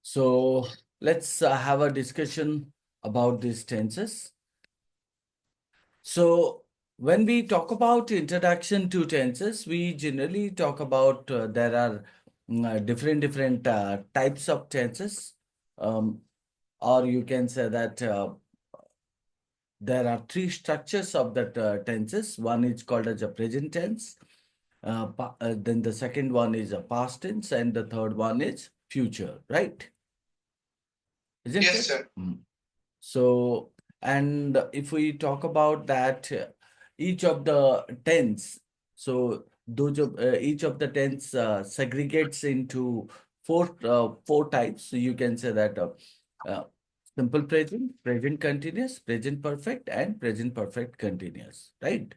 So let's have a discussion about these tenses. So when we talk about introduction to tenses, we generally talk about there are different types of tenses, um, or you can say that there are three structures of that tenses. One is called as a present tense. Then the second one is a past tense, and the third one is future. Right? Isn't Yes, it? sir. So, and if we talk about that, each of the tens, so each of the tens segregates into four types. So you can say that uh, simple present, present continuous, present perfect, and present perfect continuous. Right?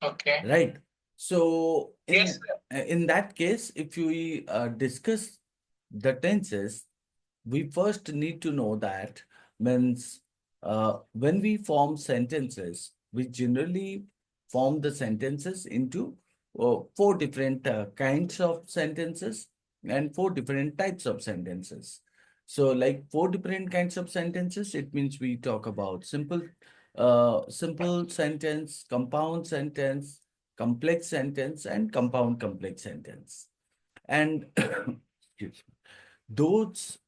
Okay. Right. So Yes, in that case, if we discuss the tenses, we first need to know that means when we form sentences, we generally form the sentences into four different kinds of sentences and four different types of sentences. So, like four different kinds of sentences, it means we talk about simple sentence, compound sentence, complex sentence, and compound complex sentence. And excuse me, those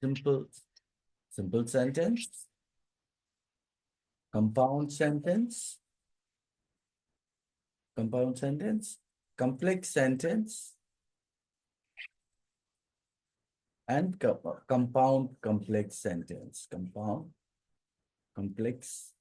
simple simple sentence, compound sentence, compound sentence, complex sentence, and compound complex sentence. Compound complex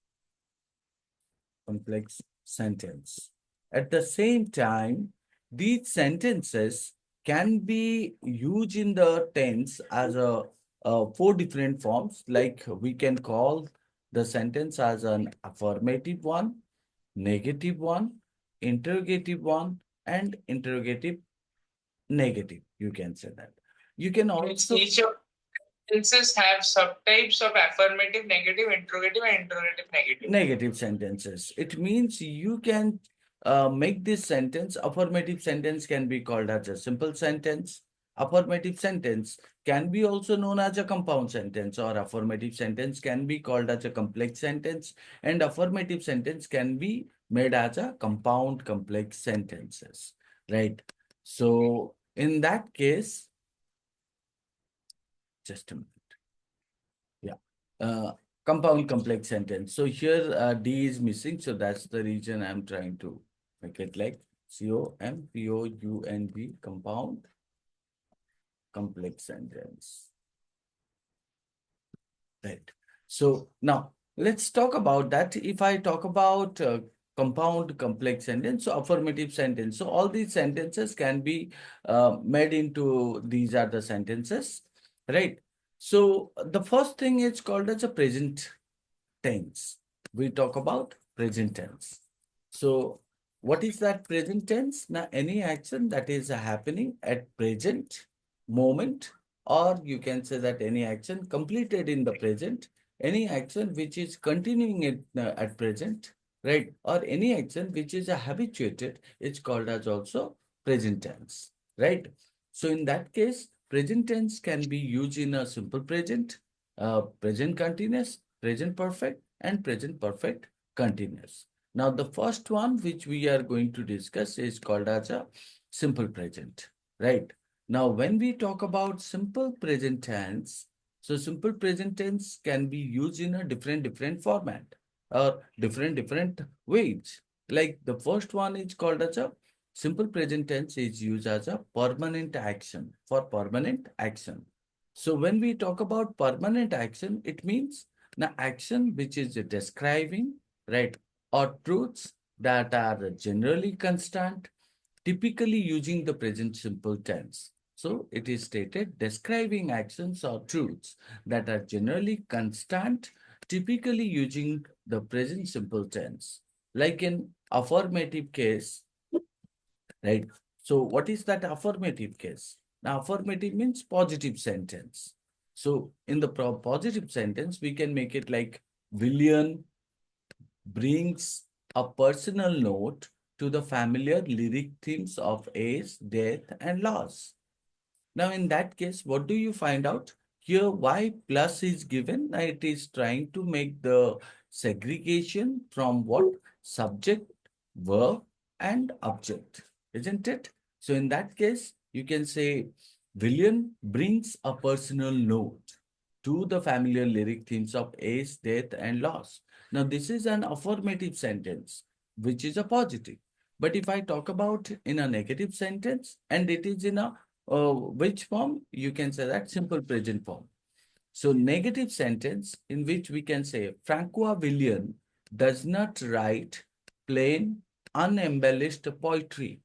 complex sentence. At the same time, these sentences can be used in the tense as four different forms. Like we can call the sentence as an affirmative one, negative one, interrogative one, and interrogative negative. You can say that. You can means also each of sentences have subtypes of affirmative, negative, interrogative, and interrogative negative. negative sentences. It means you can make this sentence, affirmative sentence can be called as a simple sentence. Affirmative sentence can be also known as a compound sentence, or affirmative sentence can be called as a complex sentence, and affirmative sentence can be made as a compound complex sentences, right? So in that case, just a minute. Yeah. Uh, Compound complex sentence. So here D is missing. So that's the reason I'm trying to make it like COMPOUND, compound complex sentence. Right. So now let's talk about that. If I talk about compound complex sentence, so affirmative sentence. So all these sentences can be made into these are the sentences, right? So the first thing is called as a present tense. We talk about present tense. So what is that present tense? Now, any action that is happening at present moment, or you can say that any action completed in the present, any action which is continuing at present, right? Or any action which is habituated, it's called as also present tense, right? So in that case, present tense can be used in a simple present, present continuous, present perfect, and present perfect continuous. Now, the first one which we are going to discuss is called as a simple present, right? Now, when we talk about simple present tense, so simple present tense can be used in a different format or different ways. Like the first one is called as a simple present tense is used as a permanent action for permanent action. So when we talk about permanent action, it means the action which is describing, right, or truths that are generally constant, typically using the present simple tense. So it is stated describing actions or truths that are generally constant, typically using the present simple tense. Like in affirmative case, right? So what is that affirmative case? Now, affirmative means positive sentence. So in the positive sentence, we can make it like William brings a personal note to the familiar lyric themes of age, death, and loss. Now, in that case, what do you find out? Here, why plus is given? It is trying to make the segregation from what? Subject, verb, and object, isn't it? So, in that case, you can say William brings a personal note to the familiar lyric themes of age, death, and loss. Now, this is an affirmative sentence, which is a positive. But if I talk about in a negative sentence, and it is in a which form? You can say that simple present form. So negative sentence in which we can say Francois Villian does not write plain, unembellished poetry.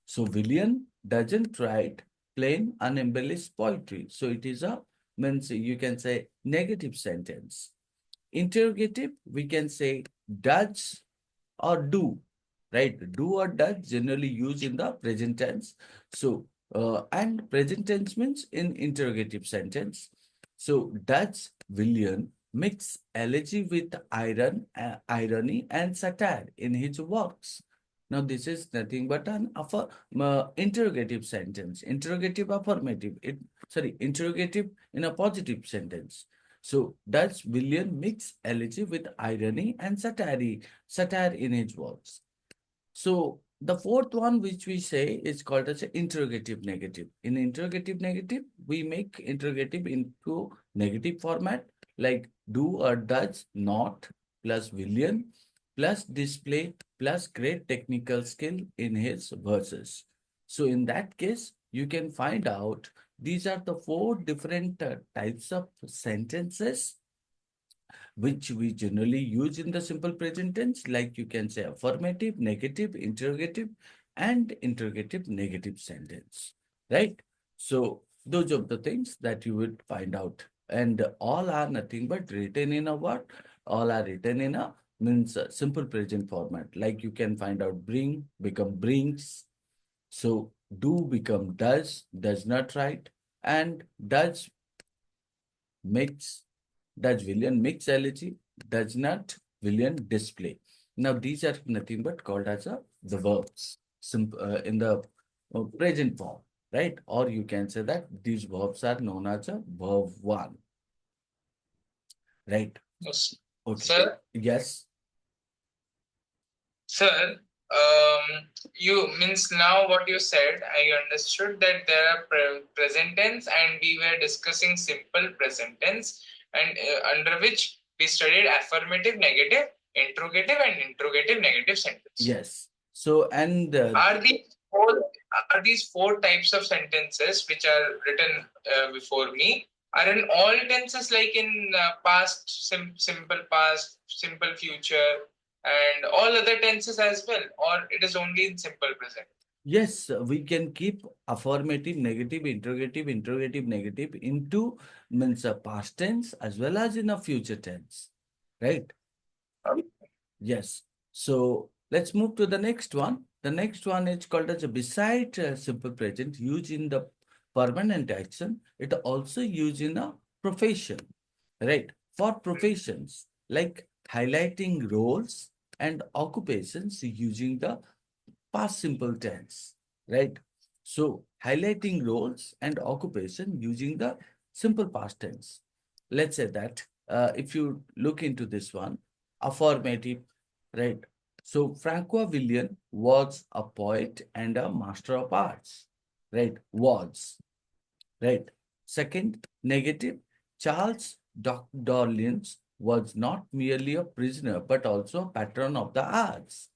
So Villian doesn't write plain, unembellished poetry. So it is a means you can say negative sentence. Interrogative, we can say does or do, right? Do or does generally used in the present tense. So, and present tense means in interrogative sentence. So, does William mix elegy with irony and satire in his works? Now, this is nothing but an interrogative sentence, interrogative affirmative, interrogative in a positive sentence. So, does William mix elegy with irony and satire in his works? So, the fourth one, which we say, is called as a interrogative negative. In interrogative negative, we make interrogative into negative format, like do or does not plus William plus display plus great technical skill in his verses. So, in that case, you can find out these are the four different types of sentences which we generally use in the simple present tense, like you can say affirmative, negative, and interrogative negative sentence, right? So those are the things that you would find out. And all are nothing but written in a what? All are written in a means simple present format. Like you can find out bring become brings. So do become does not write, and makes does William mix elegy? Does not William display? Now these are nothing but called as the verbs in the present form, right? Or you can say that these verbs are known as a verb one, right? Yes. Okay. Sir, Yes. sir, you means now what you said, I understood that there are present tense and we were discussing simple present tense, and under which we studied affirmative, negative, interrogative negative sentence. Yes. So and Are these four are these four types of sentences which are written before me are in all tenses, like in past, simple past, simple future, and all other tenses as well, or it is only in simple present? yes, we can keep affirmative, interrogative, negative into means a past tense as well as in a future tense, right? Okay. Yes. So let's move to the next one. The next one is called as a beside simple present used in the permanent action. It also used in a profession, right? For professions like highlighting roles and occupations using the past simple tense, right? So highlighting roles and occupation using the simple past tense. Let's say that if you look into this one, affirmative, right? So Francois Villian was a poet and a master of arts, right? Was, right? Second, negative, Charles Dorlins was not merely a prisoner but also a patron of the arts.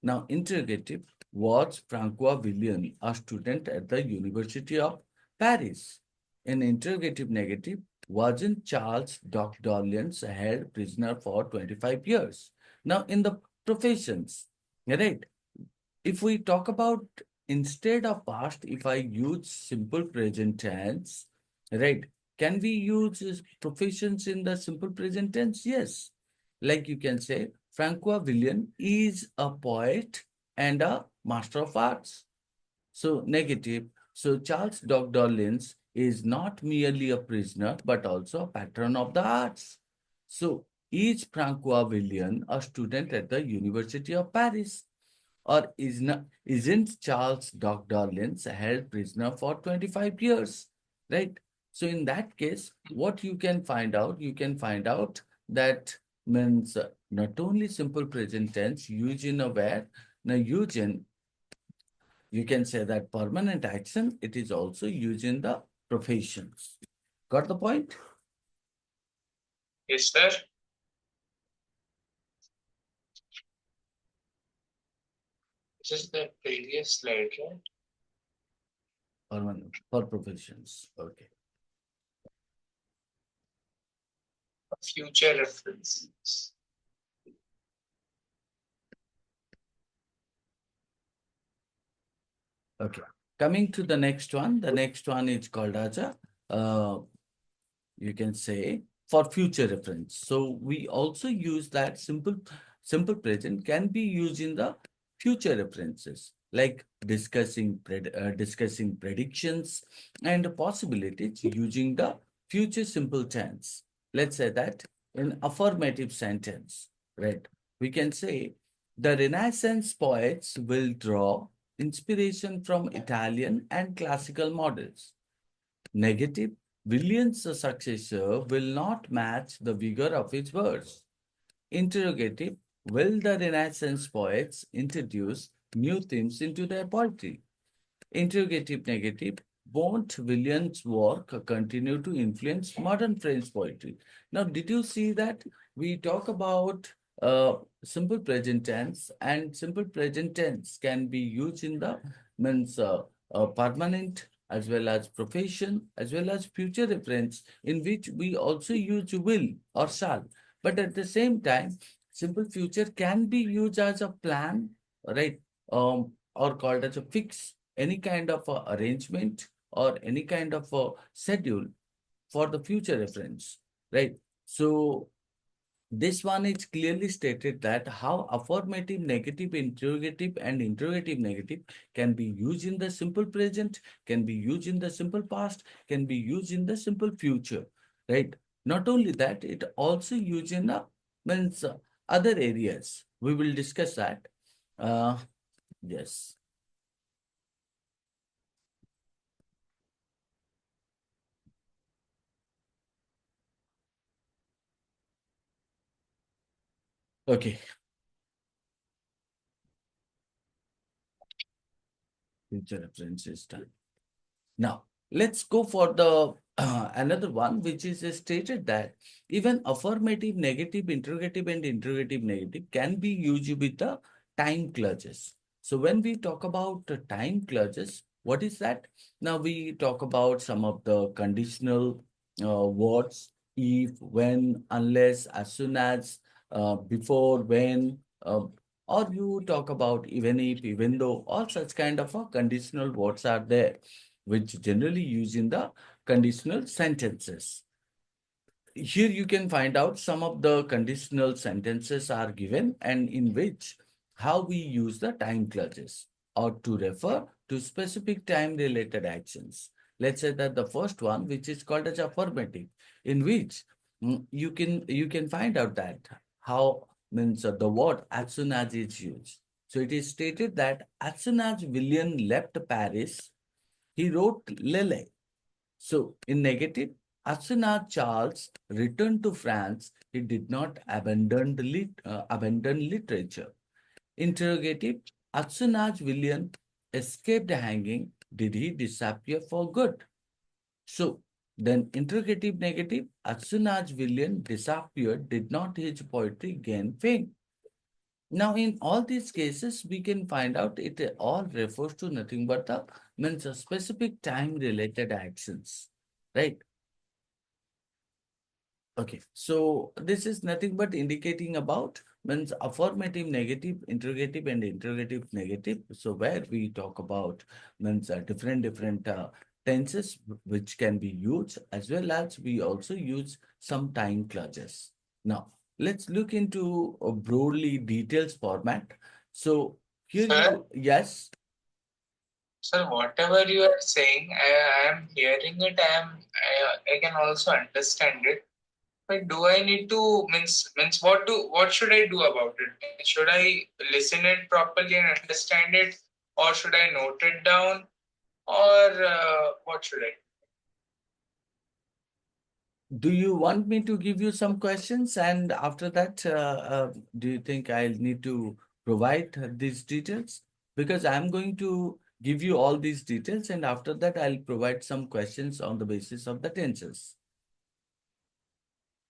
Now, interrogative, was Francois Villian a student at the University of Paris? In interrogative negative, wasn't Charles Dorlins held prisoner for 25 years? Now, in the professions, right? If we talk about instead of past, if I use simple present tense, right? Can we use professions in the simple present tense? Yes. Like you can say, Francois Villian is a poet and a master of arts. So negative. So Charles Dorlins is not merely a prisoner, but also a patron of the arts. So is Francois Villian a student at the University of Paris? Or isn't Charles Dr. Lynch held prisoner for 25 years? Right? So in that case, what you can find out that means not only simple present tense used in a where, now used in, you can say that permanent action, it is also used in the professions. Got the point? Yes, sir. This is the previous slide, right? Permanent for professions. Okay. Future references. Okay. Coming to the next one. The next one is called as a you can say for future reference. So we also use that simple present can be used in the future references like discussing predictions and possibilities using the future simple tense. Let's say that in affirmative sentence, right? We can say the Renaissance poets will draw inspiration from Italian and classical models. Negative, William's successor will not match the vigor of his verse. Interrogative, will the Renaissance poets introduce new themes into their poetry? Interrogative negative, won't Williams' work continue to influence modern French poetry? Now, did you see that we talk about simple present tense, and simple present tense can be used in the means permanent as well as profession as well as future reference in which we also use will or shall. But at the same time, simple future can be used as a plan, right? Or called as a fix any kind of arrangement or any kind of schedule for the future reference, right? So this one is clearly stated that how affirmative, negative, interrogative, and interrogative negative can be used in the simple present, can be used in the simple past, can be used in the simple future, right? Not only that, it also used in means other areas. We will discuss that. Uh, yes. Okay. Future reference is done. Now, let's go for the another one, which is stated that even affirmative, negative, interrogative, and interrogative negative can be used with the time clauses. So when we talk about the time clauses, what is that? Now we talk about some of the conditional words, if, when, unless, as soon as, before, when, or you talk about even if, even though, all such kind of conditional words are there which generally use in the conditional sentences. Here you can find out some of the conditional sentences are given and in which how we use the time clauses or to refer to specific time related actions. Let's say that the first one, which is called as affirmative, in which you can find out that how means the word as soon as is used. So it is stated that as soon as William left Paris, he wrote Lele. So, in negative, as soon as Charles returned to France, he did not abandon literature. Interrogative, as soon as William escaped hanging, did he disappear for good? So, then interrogative negative, as soon as William disappeared, did not his poetry gain fame? Now, in all these cases, we can find out it all refers to nothing but the means a specific time-related actions, right? Okay, so this is nothing but indicating about means affirmative, negative, interrogative, and interrogative negative. So where we talk about means different tenses which can be used as well as we also use some time clauses. Now let's look into a broadly details format. So here Sir, you yes. sir, whatever you are saying, I am hearing it. I can also understand it. But do I need to means what should I do about it? Should I listen it properly and understand it, or should I note it down, or what should I? Do you want me to give you some questions? And after that, do you think I'll need to provide these details? Because I'm going to give you all these details, and after that, I'll provide some questions on the basis of the tenses.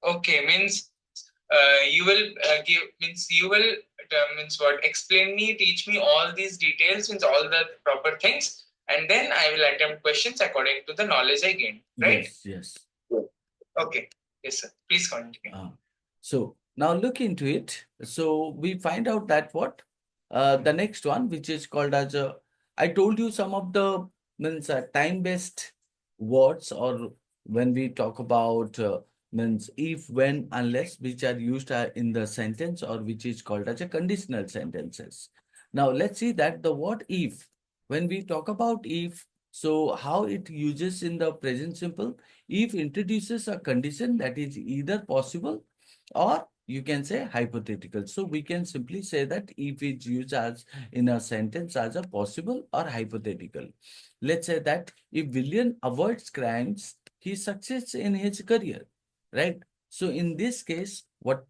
Okay, means you will you will means what? Explain me, teach me all these details, means all the proper things, and then I will attempt questions according to the knowledge I gained. Right? Yes, yes. Okay. Yes, sir. Please continue. Uh, so now look into it. So we find out that what the next one, which is called as a, I told you some of the means time-based words, or when we talk about means if, when, unless, which are used in the sentence, or which is called as a conditional sentences. Now let's see that the word if, when we talk about if, so how it uses in the present simple. If introduces a condition that is either possible or you can say hypothetical. So we can simply say that if it's used as in a sentence as a possible or hypothetical. Let's say that if William avoids crimes, he succeeds in his career, right? So in this case, what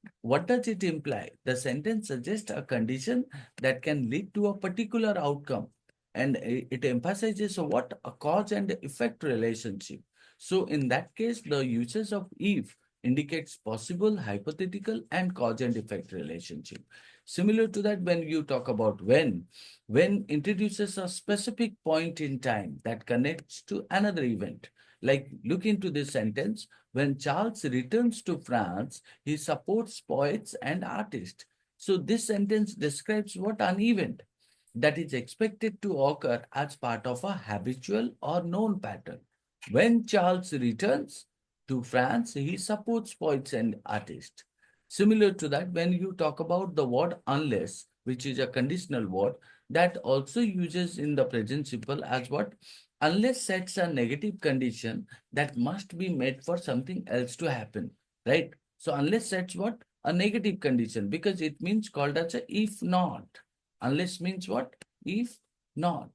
does it imply? The sentence suggests a condition that can lead to a particular outcome, and it emphasizes what a cause and effect relationship. So in that case, the uses of if indicates possible, hypothetical, and cause and effect relationship. Similar to that, when you talk about when introduces a specific point in time that connects to another event. Like look into this sentence, when Charles returns to France, he supports poets and artists. So this sentence describes what an event that is expected to occur as part of a habitual or known pattern. When Charles returns to France, he supports poets and artists. Similar to that, when you talk about the word unless, which is a conditional word, that also uses in the present simple as what? Unless sets a negative condition that must be met for something else to happen, right? So unless sets what? A negative condition, because it means called as a if not. Unless means what? If not.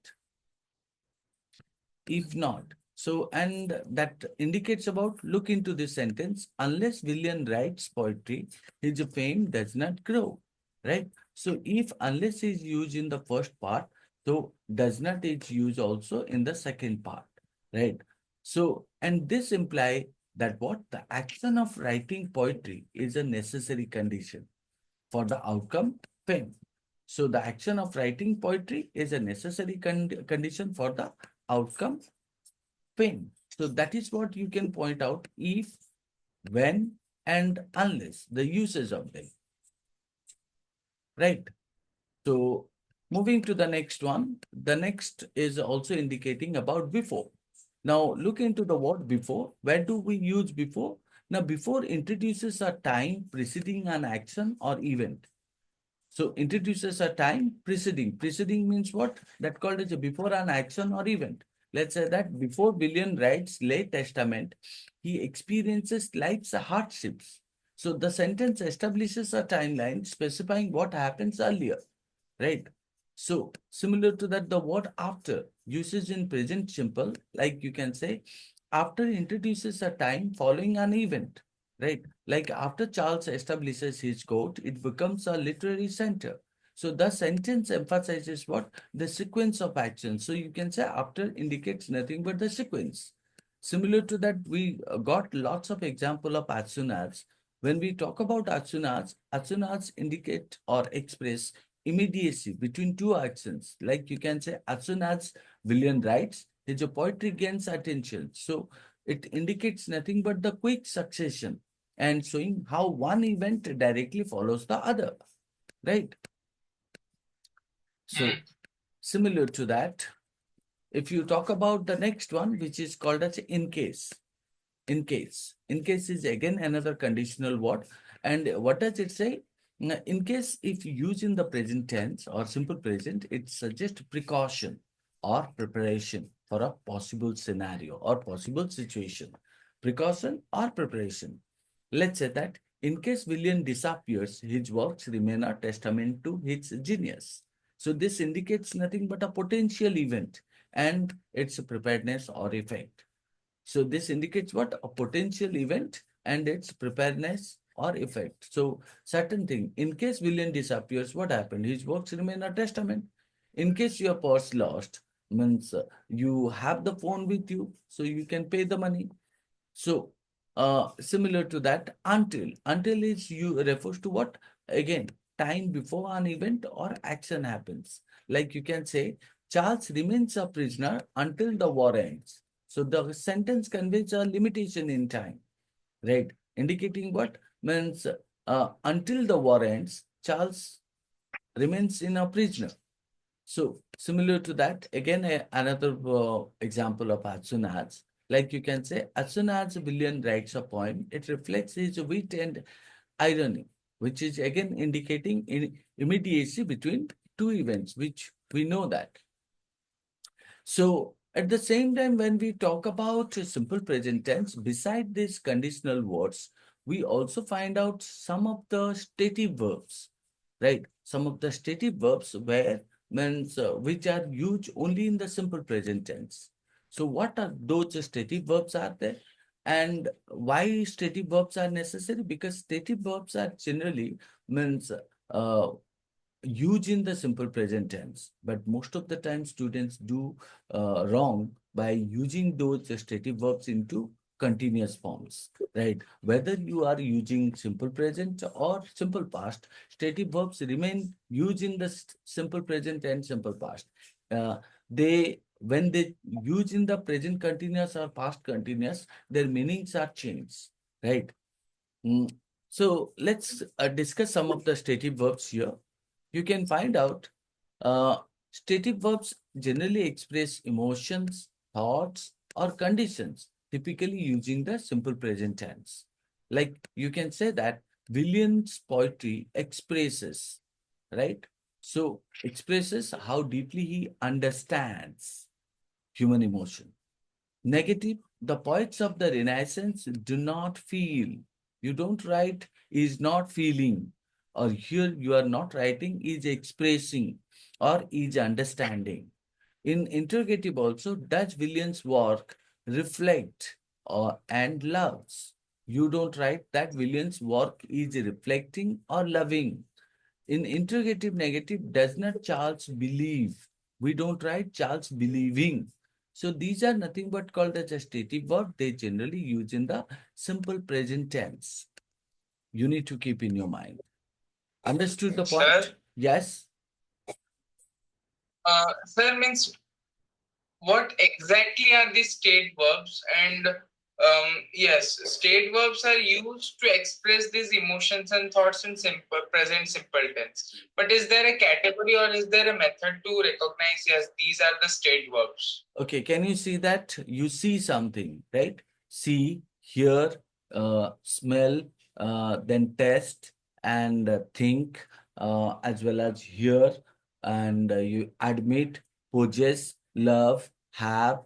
If not. So, and that indicates about look into this sentence. Unless William writes poetry, his fame does not grow. Right? So, if unless is used in the first part, so does not is used also in the second part. Right? So, and this imply that what the action of writing poetry is a necessary condition for the outcome fame. So the action of writing poetry is a necessary condition for the outcome fame. So that is what you can point out if, when, and unless, the uses of them, right? So moving to the next one, the next is also indicating about before. Now look into the word before. Where do we use before? Now before introduces a time preceding an action or event. So introduces a time preceding. Preceding means what? That called as a before an action or event. Let's say that before Billion writes late testament, he experiences life's hardships. So the sentence establishes a timeline specifying what happens earlier, right? So similar to that, the word after uses in present simple, like you can say, after introduces a time following an event, right? Like after Charles establishes his court, it becomes a literary center. So the sentence emphasizes what? The sequence of actions. So you can say after indicates nothing but the sequence. Similar to that, we got lots of example of as soon as. When we talk about as soon as indicate or express immediacy between two actions. Like you can say, as soon as William writes, his poetry gains attention. So it indicates nothing but the quick succession and showing how one event directly follows the other, right? So Mm. similar to that, if you talk about the next one, which is called as in case. In case is again another conditional word. And what does it say? In case, if used in the present tense or simple present, it suggests precaution or preparation for a possible scenario or possible situation. Precaution or preparation. Let's say that in case William disappears, his works remain a testament to his genius. So this indicates nothing but a potential event and its preparedness or effect. So this indicates what? A potential event and its preparedness or effect. So certain thing, in case William disappears, what happened? His works remain a testament. In case your purse lost, means you have the phone with you, so you can pay the money. So, similar to that, until is you refers to what? Again, time before an event or action happens. Like you can say, Charles remains a prisoner until the war ends. So the sentence conveys a limitation in time, right? Indicating what? Means until the war ends, Charles remains in a prisoner. So similar to that, again, another example of as soon as, like you can say, as soon as William writes a poem, it reflects his wit and irony, which is again indicating in immediacy between two events, which we know that. So at the same time, when we talk about simple present tense, beside these conditional words, we also find out some of the stative verbs, right? Some of the stative verbs where means which are used only in the simple present tense. So what are those stative verbs are there? And why stative verbs are necessary? Because stative verbs are generally means uh, used in the simple present tense, but most of the time students do wrong by using those stative verbs into continuous forms, right? Whether you are using simple present or simple past, stative verbs remain used in the simple present and simple past. Uh, when they use in the present continuous or past continuous, their meanings are changed, right? Mm. So let's discuss some of the stative verbs here. You can find out uh, stative verbs generally express emotions, thoughts, or conditions, typically using the simple present tense. Like you can say that William's poetry expresses, right? So expresses how deeply he understands human emotion. Negative, the poets of the Renaissance do not feel. You don't write is not feeling, or here you are not writing is expressing or is understanding. In interrogative also, does Williams' work reflect and loves? You don't write that Williams' work is reflecting or loving. In interrogative negative, does not Charles believe? We don't write Charles believing. So these are nothing but called as a stative verb. They generally use in the simple present tense. You need to keep in your mind. Understood the point? Sir, Yes. sir means what exactly are the state verbs? And yes, state verbs are used to express these emotions and thoughts in simple tense. But is there a category or is there a method to recognize, yes, these are the state verbs? Okay, can you see that? You see something, right? See, hear, smell, then test and think, as well as hear, and you admit, possess, love, have.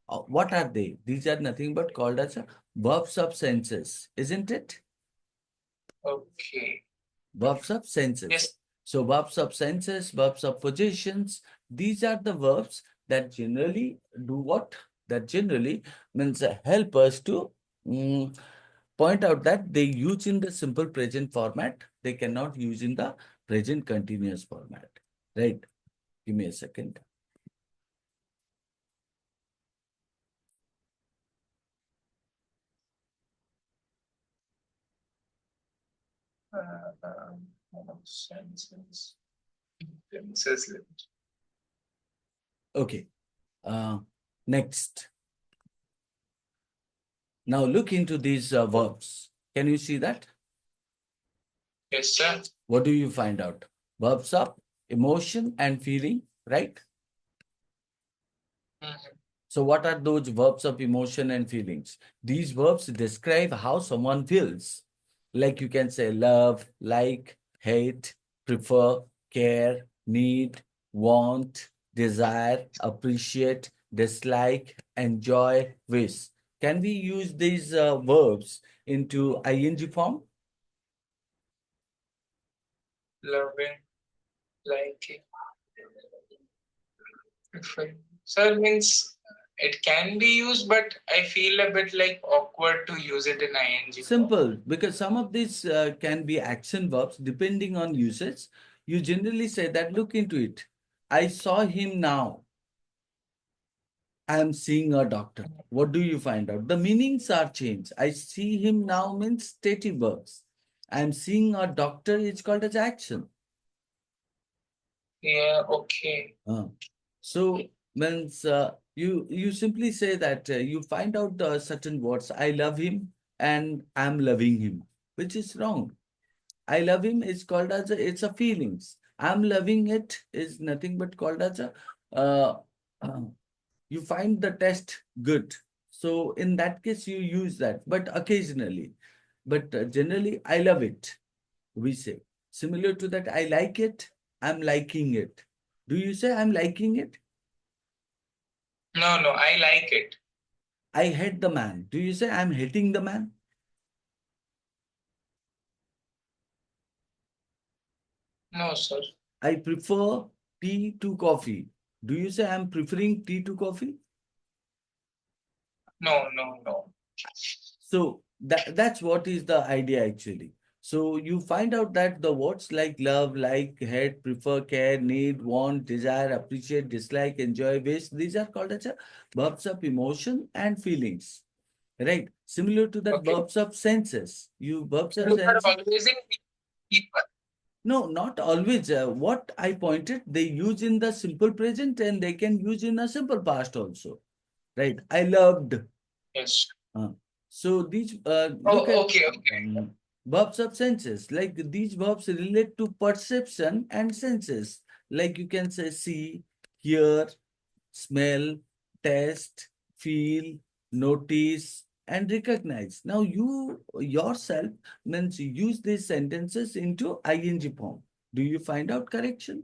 What are they? These are nothing but called as verbs of senses, isn't it? Okay. Verbs of senses. Yes. So verbs of senses, verbs of positions, these are the verbs that generally do what? That generally means help us to point out that they use in the simple present format. They cannot use in the present continuous format. Right? Give me a second. Senses. Senses. Okay. Next. Now look into these verbs. Can you see that? Yes, sir. What do you find out? Verbs of emotion and feeling, right? Mhm. So what are those verbs of emotion and feelings? These verbs describe how someone feels. Like you can say love, like, hate, prefer, care, need, want, desire, appreciate, dislike, enjoy, wish. Can we use these verbs into ing form? Loving, liking, preferring. Sir, means it can be used, but I feel a bit like awkward to use it in ing form. Simple, because some of these can be action verbs depending on usage. You generally say that, look into it. I saw him now. I am seeing a doctor. What do you find out? The meanings are changed. I see him now means stative verbs. I am seeing a doctor is called as action. Yeah, okay. So means you simply say that you find out the certain words. I love him and I'm loving him, which is wrong. I love him is called as it's a feelings. I'm loving it is nothing but called as a uh, you find the test good. So in that case you use that, but occasionally. But generally, I love it. We say similar to that. I like it. I'm liking it. Do you say I'm liking it? No, I like it. I hate the man. Do you say I'm hating the man? No, sir. I prefer tea to coffee. Do you say I'm preferring tea to coffee? No. So that's what is the idea actually. So you find out that the words like love, like, hate, prefer, care, need, want, desire, appreciate, dislike, enjoy, wish, these are called as a verbs of emotion and feelings. Right? Similar to that Okay. verbs of senses. You verbs of Those are senses. always in people. No, not always. What I pointed, they use in the simple present and they can use in a simple past also. Right? I loved. Yes. Uh, so these look Oh, at okay. verbs of senses. Like these verbs relate to perception and senses. Like you can say see, hear, smell, taste, feel, notice, and recognize. Now you yourself means use these sentences into ing form. Do you find out correction?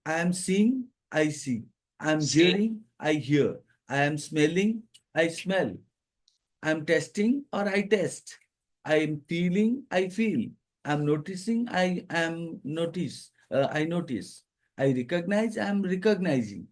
I am seeing, I see. I am See, hearing, I hear. I am smelling, I smell. I'm testing or I test. I'm feeling, I feel. I'm noticing, I am notice. I notice. I recognize, I'm recognizing.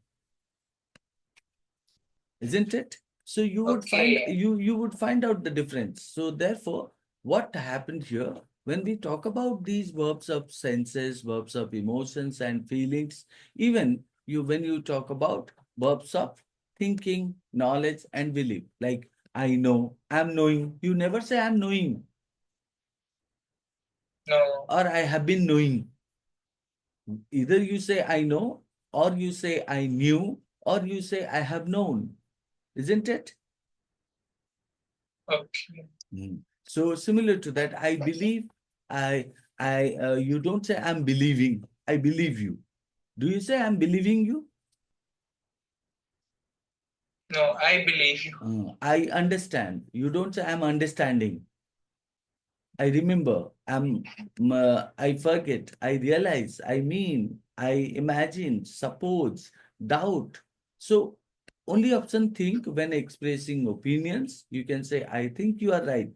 Isn't it? So you would find okay. you would find out the difference. So therefore, what happened here when we talk about these verbs of senses, verbs of emotions and feelings, even you when you talk about verbs of thinking, knowledge, and belief, like I know, I'm knowing. You never say I'm knowing No, or I have been knowing. Either you say I know, or you say I knew, or you say I have known. Isn't it? okay. Mm. So similar to that, I believe, you don't say I'm believing, I believe you. Do you say I'm believing you? No, I believe you. I understand. You don't say I'm understanding. I remember, I forget, I realize, I mean, I imagine, suppose, doubt. So only option think when expressing opinions, you can say, I think you are right.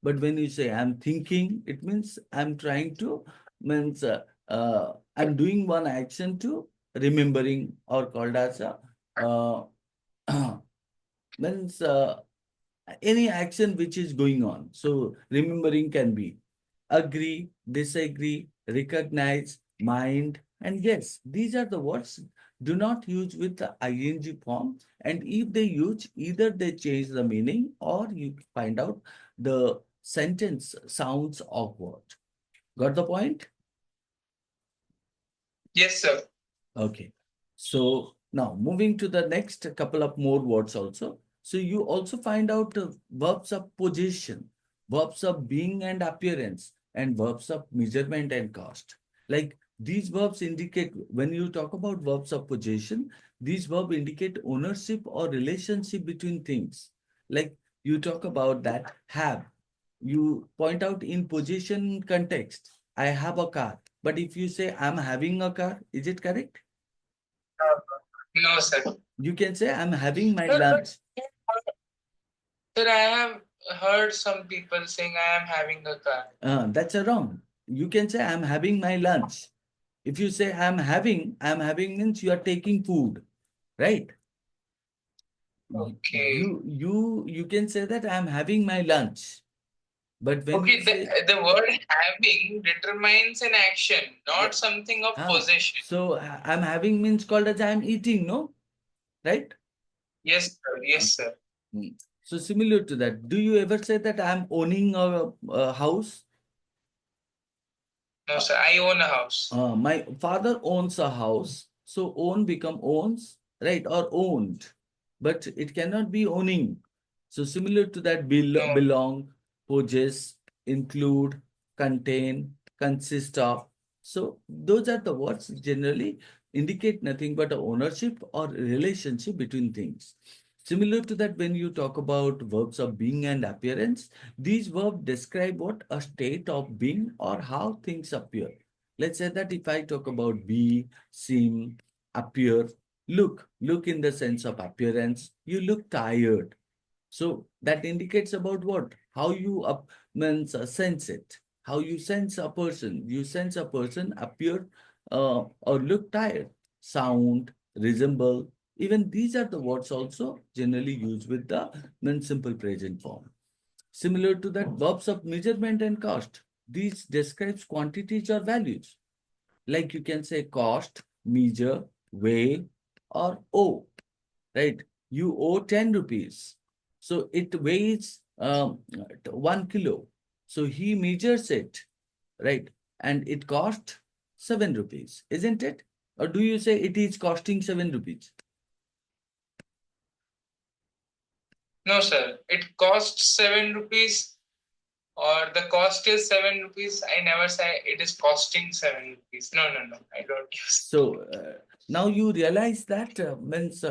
But when you say I'm thinking, it means I'm trying to, means I'm doing one action to remembering or called as a, uh, means any action which is going on. So remembering can be agree, disagree, recognize, mind, and yes. These are the words. Do not use with the ing form. And if they use, either they change the meaning or you find out the sentence sounds awkward. Got the point? Yes, sir. Okay. So now moving to the next couple of more words also. So you also find out verbs of position, verbs of being and appearance, and verbs of measurement and cost. Like these verbs indicate, when you talk about verbs of possession, these verbs indicate ownership or relationship between things. Like you talk about that have. You point out in possession context, I have a car. But if you say I'm having a car, is it correct? No, sir. You can say I'm having my Sir, lunch. sir, I have heard some people saying I am having a car. That's a wrong. You can say I'm having my lunch. If you say I'm having means you are taking food, right? Okay. You can say that I'm having my lunch. But when you Okay, say the word having determines an action, not something of possession. so I'm having means called as I'm eating, no? Right? Yes, sir. Yes, sir. Mm. So similar to that, do you ever say that I'm owning a house? No, sir. I own a house. My father owns a house, so own become owns, right? Or owned, but it cannot be owning. So similar to that, No. belong, possess, include, contain, consist of. So those are the words generally indicate nothing but a ownership or relationship between things. Similar to that, when you talk about verbs of being and appearance, these verbs describe what a state of being or how things appear. Let's say that if I talk about be, seem, appear, look in the sense of appearance, you look tired. So that indicates about what? How you means sense it. How you sense a person. You sense a person appear or look tired. Sound, resemble. Even these are the words also generally used with the means simple present form. Similar to that, verbs of measurement and cost. These describes quantities or values. Like you can say cost, measure, weigh, or owe, right? You owe 10 rupees. So it weighs 1 kilo. So he measures it, right? And it cost 7 rupees, isn't it? Or do you say it is costing 7 rupees? No, sir. It costs 7 rupees, or the cost is 7 rupees. I never say it is costing 7 rupees. No, no, no. I don't use. So now you realize that means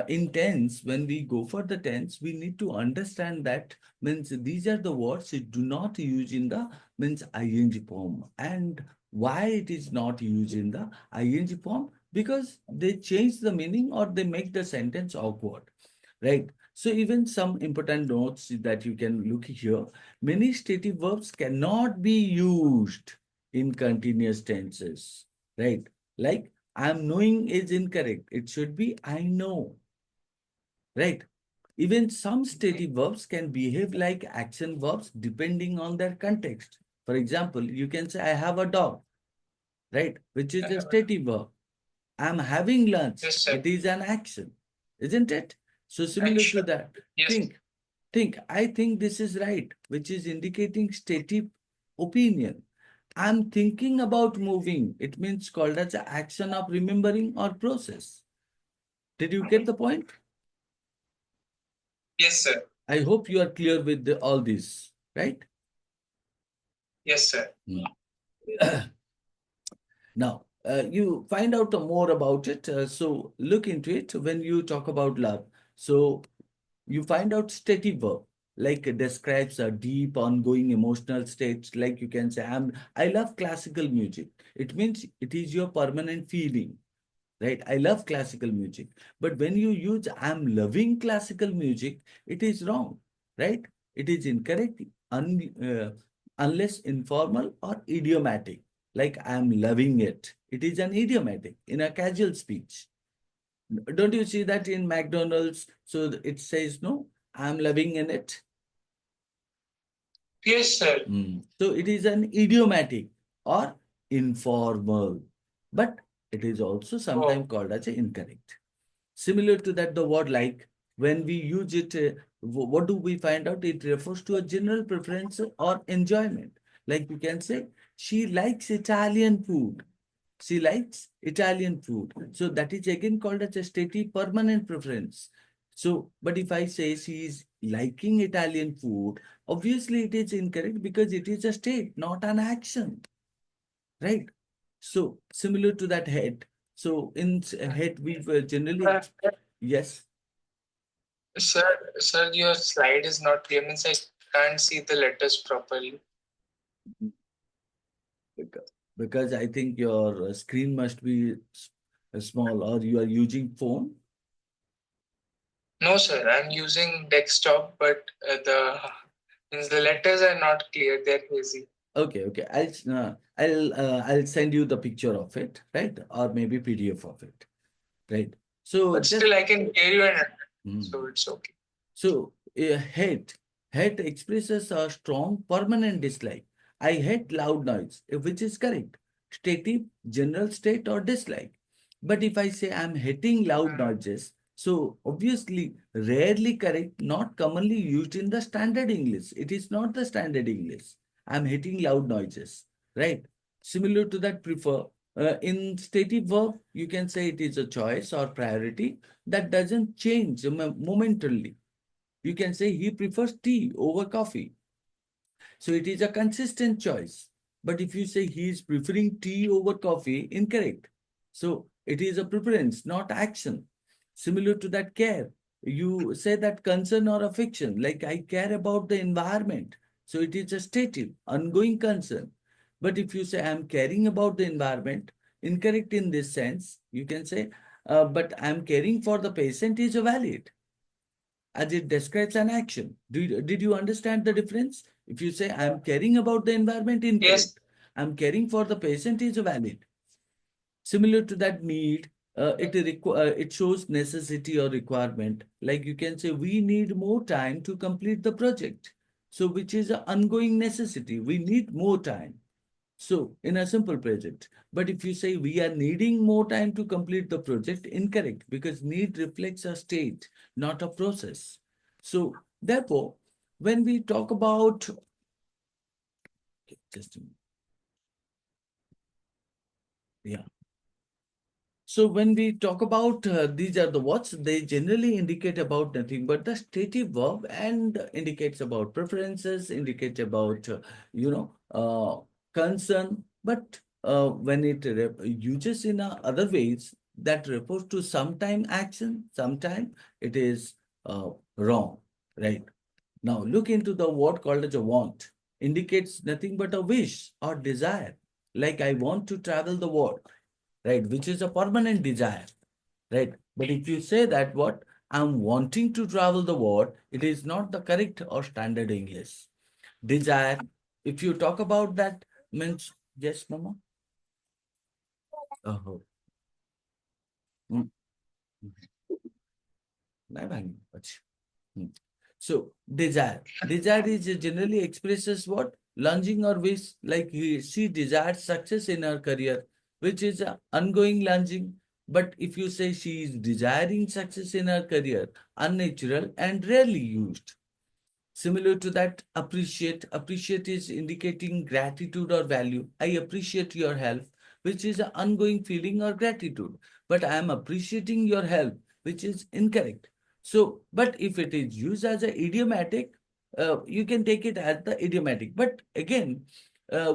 in tense, when we go for the tense, we need to understand that means these are the words you do not use in the means ing form. And why it is not used in the ing form? Because they change the meaning or they make the sentence awkward, right? So even some important notes that you can look here, many stative verbs cannot be used in continuous tenses, right? Like I'm knowing is incorrect. It should be I know, right? Even some stative verbs can behave like action verbs depending on their context. For example, you can say I have a dog, right? Which is a stative verb. I'm having lunch. Yes, sir. It is an action, isn't it? So similar to Action. that, Yes. I think this is right, which is indicating stative opinion. I'm thinking about moving. It means called as an action of remembering or process. Did you get the point? Yes, sir. I hope you are clear with all this, right? Yes, sir. Now, you find out more about it. So look into it when you talk about love. So you find out steady verb, like it describes a deep, ongoing emotional state. Like you can say, I love classical music. It means it is your permanent feeling, right? I love classical music. But when you use I'm loving classical music, it is wrong, right? It is incorrect unless informal or idiomatic. Like I'm loving it. It is an idiomatic in a casual speech. Don't you see that in McDonald's? So it says, no, I'm loving in it. Yes, sir. So it is an idiomatic or informal, but it is also sometimes called as incorrect. Similar to that, the word like, when we use it, what do we find out? It refers to a general preference or enjoyment. Like you can say, she likes Italian food. She likes Italian food. So that is again called as a stative permanent preference. So, but if I say she is liking Italian food, obviously it is incorrect because it is a state, not an action, right? So, similar to that head. So, in head, we generally, yes. Sir, your slide is not clear. Means I can't see the letters properly. Because I think your screen must be small or you are using phone. No, sir. I'm using desktop, but the Means the letters are not clear, they're hazy. Okay, okay. I'll send you the picture of it, right? Or maybe PDF of it, right? So But just still, I can hear you and understand, Hmm. so it's okay. So, hate expresses a strong permanent dislike. I hate loud noise, which is correct. Stative, general state or dislike. But if I say I'm hating loud noises, so obviously rarely correct, not commonly used in the standard English. It is not the standard English. I'm hating loud noises, right? Similar to that, prefer. In stative verb, you can say it is a choice or priority that doesn't change momentarily. You can say he prefers tea over coffee. So it is a consistent choice. But if you say he is preferring tea over coffee, incorrect. So it is a preference, not action. Similar to that care. You say that concern or affection, like I care about the environment. So it is a stative, ongoing concern. But if you say I'm caring about the environment, incorrect in this sense, you can say, but I'm caring for the patient is valid as it describes an action. Did you understand the difference? If you say, I'm caring about the environment, Yes. incorrect. I'm caring for the patient is valid. Similar to that need, it shows necessity or requirement. Like you can say, we need more time to complete the project. So, which is an ongoing necessity. We need more time. So, in a simple project, but if you say we are needing more time to complete the project, incorrect, because need reflects a state, not a process. So, therefore, when we talk about, just a minute, yeah. So when we talk about these are the words, they generally indicate about nothing but the stative verb and indicates about preferences, indicate about, concern. But when it uses in other ways, that refers to sometime action, sometime it is wrong, right? Now look into the word called as a want, indicates nothing but a wish or desire. Like I want to travel the world, right? Which is a permanent desire, right? But if you say that what I'm wanting to travel the world, it is not the correct or standard English. Desire, if you talk about that, means yes, Mama. Oh, mm, mm, नहीं भाई, अच्छा, mm. So desire. Desire is generally expresses what? Longing or wish. Like she desires success in her career, which is a ongoing longing. But if you say she is desiring success in her career, unnatural and rarely used. Similar to that, appreciate. Appreciate is indicating gratitude or value. I appreciate your help, which is an ongoing feeling or gratitude. But I am appreciating your help, which is incorrect. So, but if it is used as a idiomatic, you can take it as the idiomatic. But again,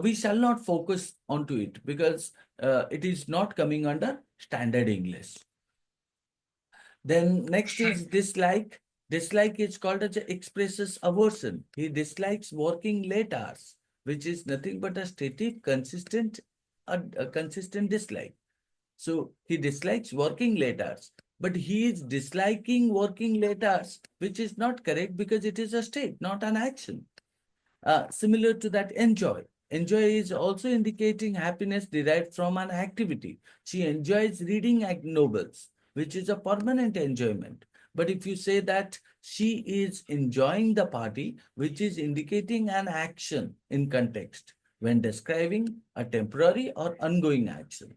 we shall not focus onto it because it is not coming under standard English. Then next is dislike. Dislike is called as a expresses aversion. He dislikes working late hours, which is nothing but a static, a consistent dislike. So he dislikes working late hours, but he is disliking working late hours, which is not correct because it is a state, not an action. Similar to that, enjoy. Enjoy is also indicating happiness derived from an activity. She enjoys reading novels, which is a permanent enjoyment. But if you say that she is enjoying the party, which is indicating an action in context when describing a temporary or ongoing action.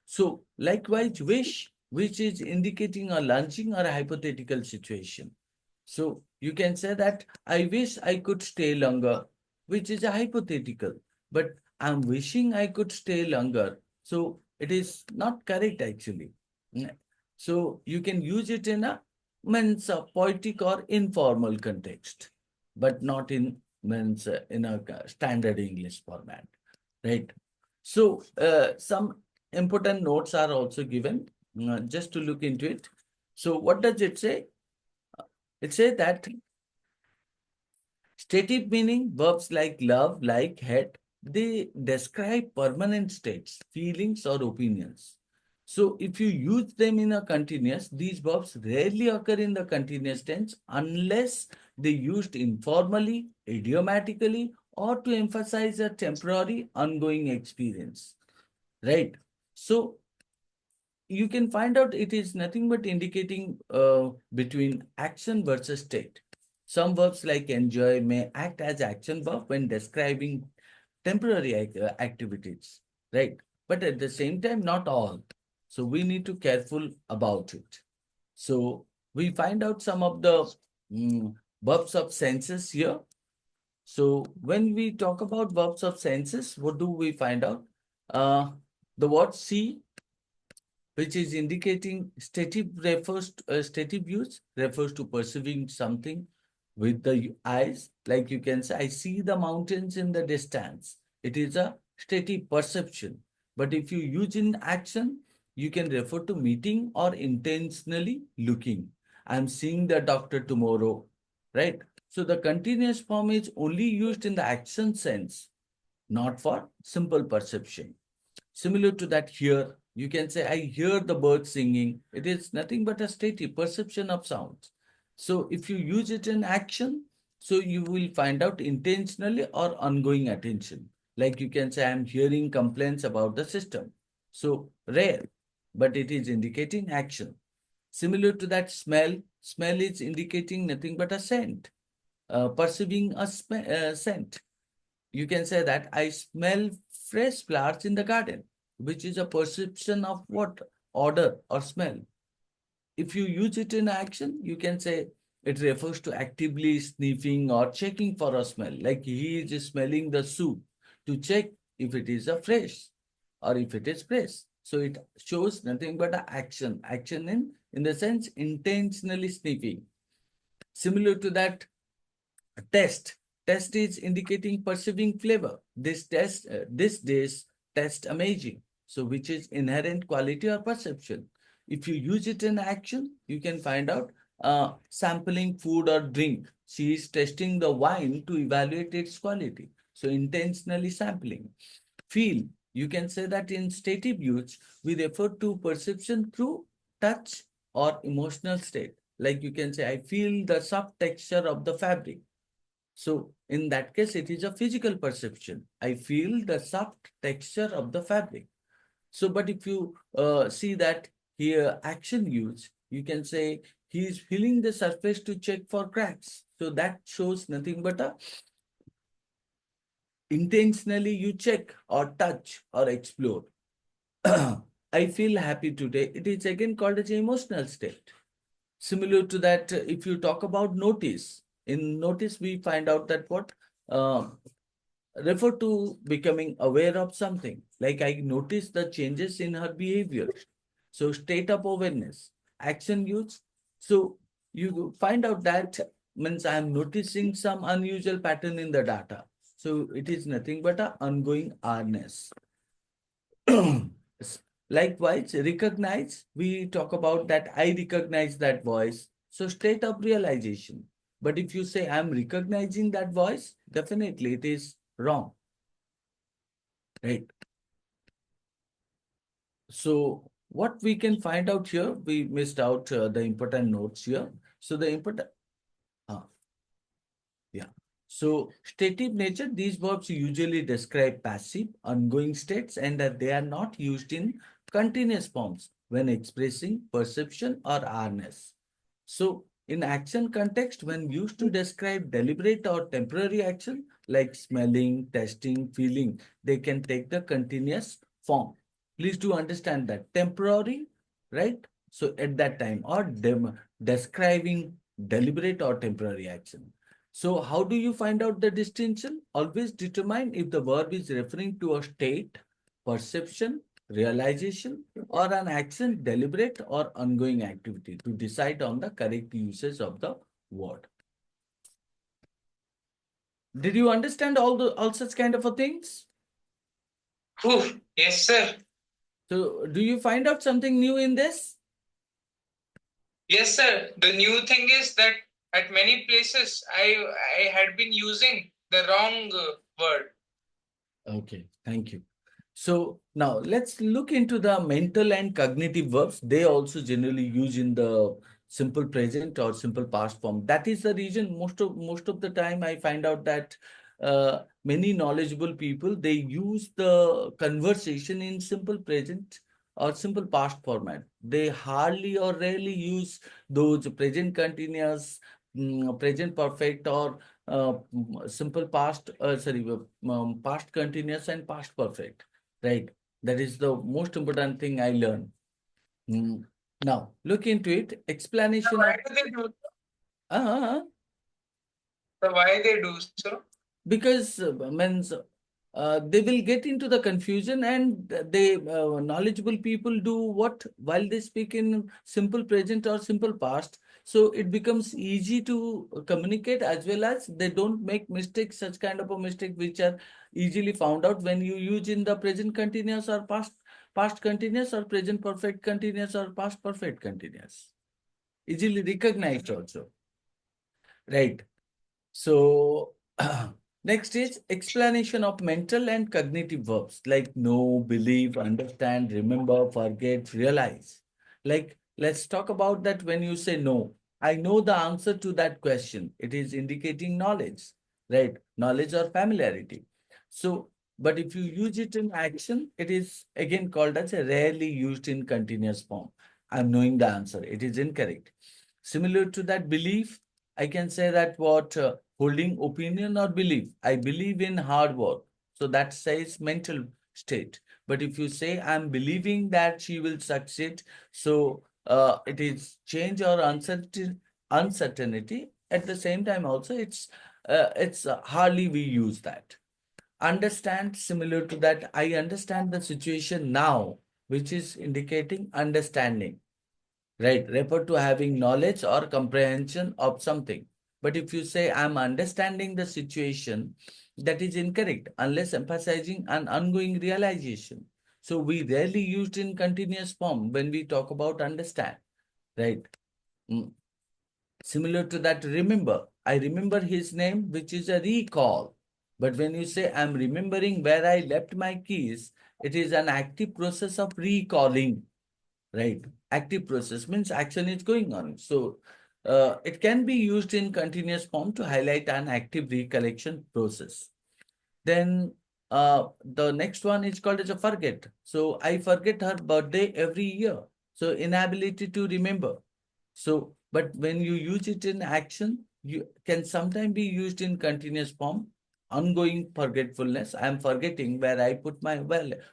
So, likewise, wish, which is indicating a launching or a hypothetical situation. So, you can say that I wish I could stay longer, which is a hypothetical, but I'm wishing I could stay longer. So, it is not correct actually. So, you can use it in a means a poetic or informal context, but not in means in a standard English format, right? So, some important notes are also given just to look into it. So what does it say? It says that stative meaning verbs like love, like, hate, they describe permanent states, feelings or opinions. So if you use them in a continuous, these verbs rarely occur in the continuous tense unless they used informally, idiomatically, or to emphasize a temporary ongoing experience. Right? So you can find out it is nothing but indicating between action versus state. Some verbs like enjoy may act as action verb when describing temporary activities, right? But at the same time, not all. So we need to careful about it. So we find out some of the verbs of senses here. So when we talk about verbs of senses, what do we find out? Uh, the word see, which is indicating stative refers to, stative use refers to perceiving something with the eyes. Like you can say, I see the mountains in the distance. It is a stative perception. But if you use in action, you can refer to meeting or intentionally looking. I'm seeing the doctor tomorrow, right? So the continuous form is only used in the action sense, not for simple perception. Similar to that here, you can say, I hear the bird singing. It is nothing but a static perception of sounds. So if you use it in action, so you will find out intentionally or ongoing attention. Like you can say, I'm hearing complaints about the system. So rare, but it is indicating action. Similar to that smell is indicating nothing but a scent, perceiving a scent. You can say that I smell fresh flowers in the garden, which is a perception of what? Odor or smell. If you use it in action, you can say it refers to actively sniffing or checking for a smell. Like he is smelling the soup to check if it is a fresh or if it is fresh. So it shows nothing but a action. Action in the sense intentionally sniffing. Similar to that, test. Test is indicating perceiving flavor. This dish test amazing. So which is inherent quality or perception. If you use it in action, you can find out sampling food or drink. She is testing the wine to evaluate its quality. So intentionally sampling. Feel. You can say that in stative use, we refer to perception through touch or emotional state. Like you can say, I feel the soft texture of the fabric. So in that case, it is a physical perception. I feel the soft texture of the fabric. So, but if you see that here action use, you can say he is feeling the surface to check for cracks. So that shows nothing but a intentionally you check or touch or explore. I feel happy today. It is again called as an emotional state. Similar to that, if you talk about notice, in notice we find out that what uh, refer to becoming aware of something. Like I notice the changes in her behavior. So state of awareness, action use. So you find out that means I am noticing some unusual pattern in the data. So it is nothing but a ongoing awareness. Likewise, recognize, we talk about that I recognize that voice. So state of realization. But if you say I'm recognizing that voice, definitely it is wrong, right? So what we can find out here, we missed out the important notes here. So the important, uh, yeah. So stative nature, these verbs usually describe passive, ongoing states, and that they are not used in continuous forms when expressing perception or awareness. So in action context, when used to describe deliberate or temporary action like smelling, testing, feeling, they can take the continuous form. Please do understand that temporary, right? So at that time, or describing deliberate or temporary action. So how do you find out the distinction? Always determine if the verb is referring to a state, perception, realization, or an action, deliberate or ongoing activity to decide on the correct usage of the word. Did you understand all such kind of a things? Oof, yes, sir. So do you find out something new in this? Yes, sir. The new thing is that at many places I had been using the wrong word. Okay, thank you. So now let's look into the mental and cognitive verbs. They also generally use in the simple present or simple past form. That is the reason most of the time I find out that many knowledgeable people, they use the conversation in simple present or simple past format. They hardly or rarely use those present continuous, present perfect, or simple past, past continuous and past perfect. Right. That is the most important thing I learned. Mm. Now, look into it. So Explanation why of do they do? uh, So why they do so? because means they will get into the confusion, and they knowledgeable people do what while they speak in simple present or simple past, so it becomes easy to communicate, as well as they don't make mistakes, such kind of a mistake which are easily found out when you use in the present continuous or past continuous or present perfect continuous or past perfect continuous, easily recognized also, right? So, next is explanation of mental and cognitive verbs like know, believe, understand, remember, forget, realize. Like, let's talk about that when you say no. I know the answer to that question. It is indicating knowledge, right? Knowledge or familiarity. So, but if you use it in action, it is again called as a rarely used in continuous form. I'm knowing the answer. It is incorrect. Similar to that belief, I can say that what holding opinion or belief. I believe in hard work. So that says mental state. But if you say I'm believing that she will succeed, so it is change or uncertainty. At the same time, also it's hardly we use that. Understand, similar to that, I understand the situation now, which is indicating understanding. Right, refer to having knowledge or comprehension of something. But if you say, I'm understanding the situation, that is incorrect unless emphasizing an ongoing realization. So we rarely used in continuous form when we talk about understand, right? Mm. Similar to that, remember. I remember his name, which is a recall. But when you say, I'm remembering where I left my keys, it is an active process of recalling. Right. Active process means action is going on. So it can be used in continuous form to highlight an active recollection process. Then the next one is called as a forget. So I forget her birthday every year. So inability to remember. So, but when you use it in action, you can sometimes be used in continuous form. Ongoing forgetfulness. I am forgetting where I put my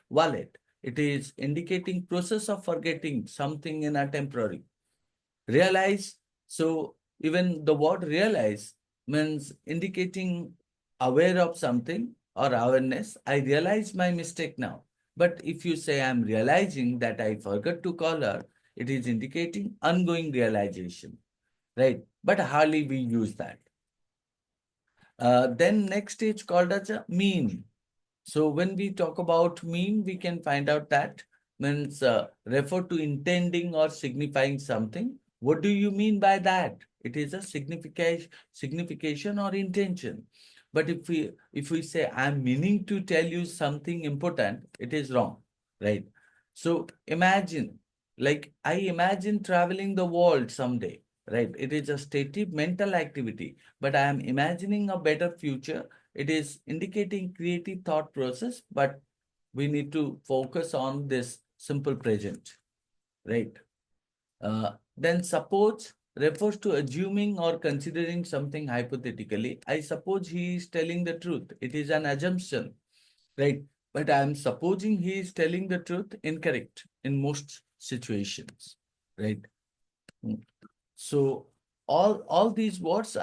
wallet. It is indicating process of forgetting something in a temporary. Realize. So even the word realize means indicating aware of something or awareness. I realize my mistake now. But if you say I'm realizing that I forgot to call her, it is indicating ongoing realization, right? But hardly we use that. Then next is called as a mean. So when we talk about mean, we can find out that means refer to intending or signifying something. What do you mean by that? It is a signification or intention. But if we say I'm meaning to tell you something important, it is wrong, right? So imagine, like I imagine traveling the world someday, right? It is a stative mental activity, but I am imagining a better future. It is indicating creative thought process, but we need to focus on this simple present, right? Then suppose refers to assuming or considering something hypothetically. I suppose he is telling the truth. It is an assumption, right? But I am supposing he is telling the truth, incorrect in most situations, right? Mm. So all these words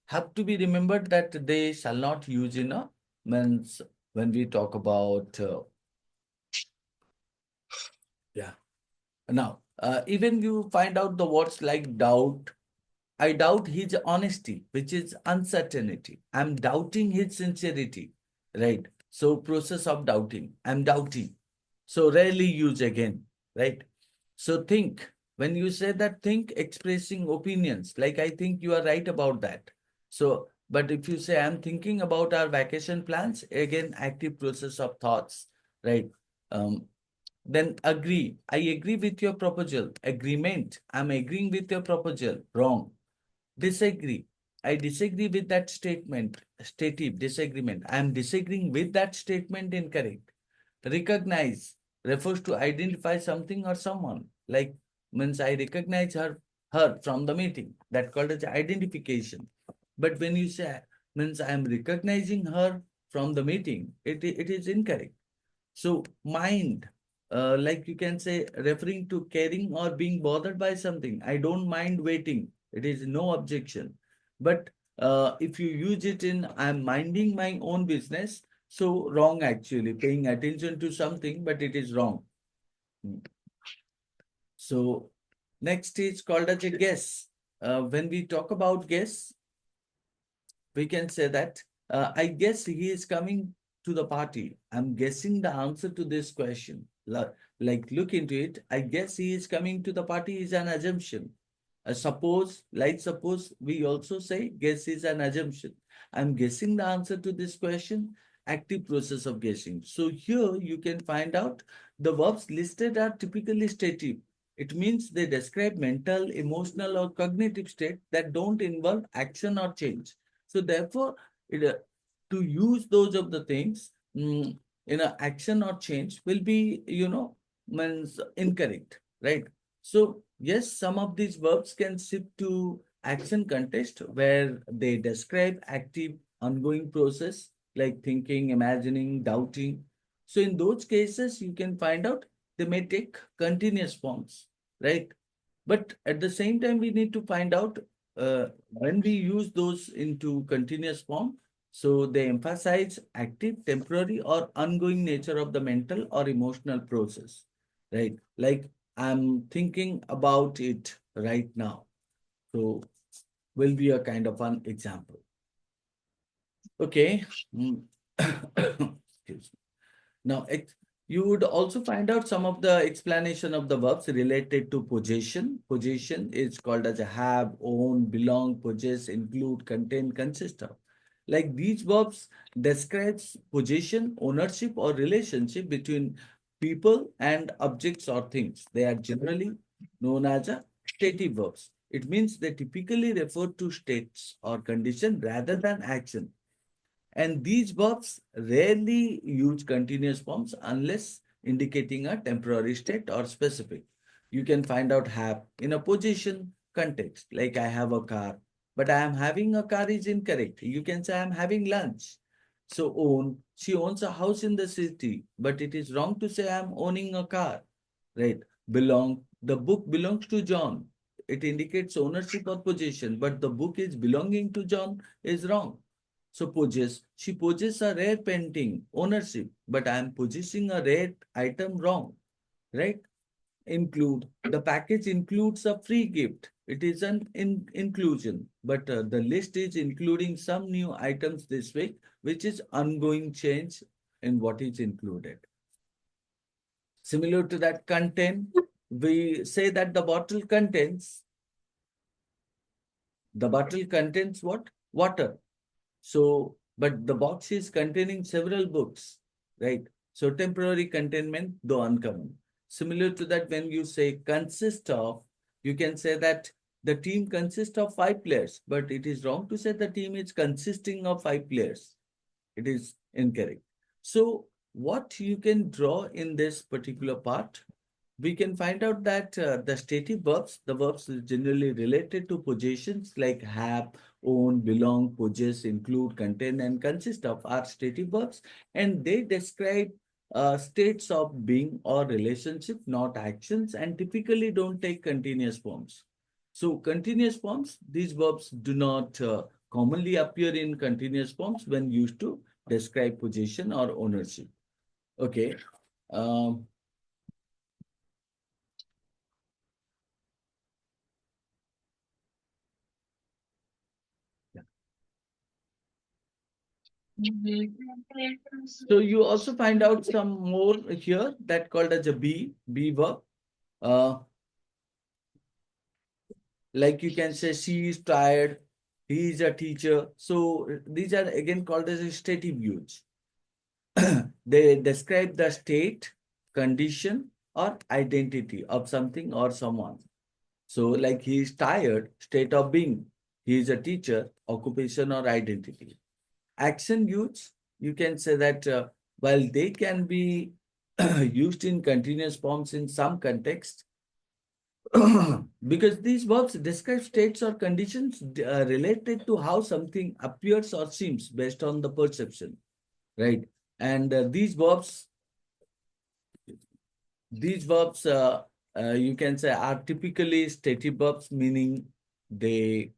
have to be remembered that they shall not use in a means when we talk about yeah. Now even you find out the words like doubt. I doubt his honesty, which is uncertainty. I'm doubting his sincerity, right? So process of doubting. I'm doubting. So rarely use again, right? So think. When you say that, think expressing opinions. Like I think you are right about that. So, but if you say I'm thinking about our vacation plans, again active process of thoughts, right? Um, then agree. I agree with your proposal. Agreement. I'm agreeing with your proposal. Wrong. Disagree. I disagree with that statement. Stative disagreement. I am disagreeing with that statement. Incorrect. Recognize refers to identify something or someone. Like means I recognize her from the meeting. That called as identification. But when you say means I am recognizing her from the meeting, it is incorrect. So mind, like you can say, referring to caring or being bothered by something. I don't mind waiting. It is no objection. But if you use it in I'm minding my own business, so wrong actually, paying attention to something, but it is wrong. Hmm. So next is called as a guess. When we talk about guess, we can say that I guess he is coming to the party. I'm guessing the answer to this question. Like look into it. I guess he is coming to the party is an assumption. Suppose we also say guess is an assumption. I'm guessing the answer to this question, active process of guessing. So here you can find out the verbs listed are typically stative. It means they describe mental, emotional, or cognitive state that don't involve action or change. So therefore, to use those of the things in a action or change will be, means incorrect, right? So yes, some of these verbs can shift to action context where they describe active, ongoing process like thinking, imagining, doubting. So in those cases, you can find out they may take continuous forms, right? But at the same time, we need to find out when we use those into continuous form, so they emphasize active, temporary, or ongoing nature of the mental or emotional process, right? Like I'm thinking about it right now. So will be a kind of an example. Okay. Mm. Excuse me. Now, you would also find out some of the explanation of the verbs related to possession. Possession is called as a have, own, belong, possess, include, contain, consist of. Like these verbs describes possession, ownership, or relationship between people and objects or things. They are generally known as a stative verbs. It means they typically refer to states or condition rather than action. And these verbs rarely use continuous forms unless indicating a temporary state or specific. You can find out have in a position context, like I have a car, but I am having a car is incorrect. You can say I am having lunch. So own, she owns a house in the city, but it is wrong to say I am owning a car, right? Belong, the book belongs to John. It indicates ownership or possession, but the book is belonging to John is wrong. So possess, she possesses a rare painting, ownership, but I am possessing a rare item wrong, right? Include, the package includes a free gift. It is an inclusion, but the list is including some new items this week, which is ongoing change in what is included. Similar to that content, we say that the bottle contains what? Water. So, but the box is containing several books, right? So temporary containment, though uncommon. Similar to that, when you say consist of, you can say that the team consists of 5 players, but it is wrong to say the team is consisting of 5 players. It is incorrect. So what you can draw in this particular part, we can find out that the stative verbs, the verbs generally related to possessions like have, own, belong, possess, include, contain, and consist of are stative verbs, and they describe states of being or relationship, not actions, and typically don't take continuous forms. So continuous forms, these verbs do not commonly appear in continuous forms when used to describe possession or ownership. Okay. Um, So you also find out some more here that called as a be verb. Uh, like you can say she is tired, he is a teacher. So these are again called as a stative use. They describe the state, condition, or identity of something or someone. So, like he is tired, state of being. He is a teacher, occupation or identity. Action use, you can say that while they can be used in continuous forms in some context, because these verbs describe states or conditions related to how something appears or seems based on the perception, right? And these verbs, you can say, are typically stative verbs, meaning they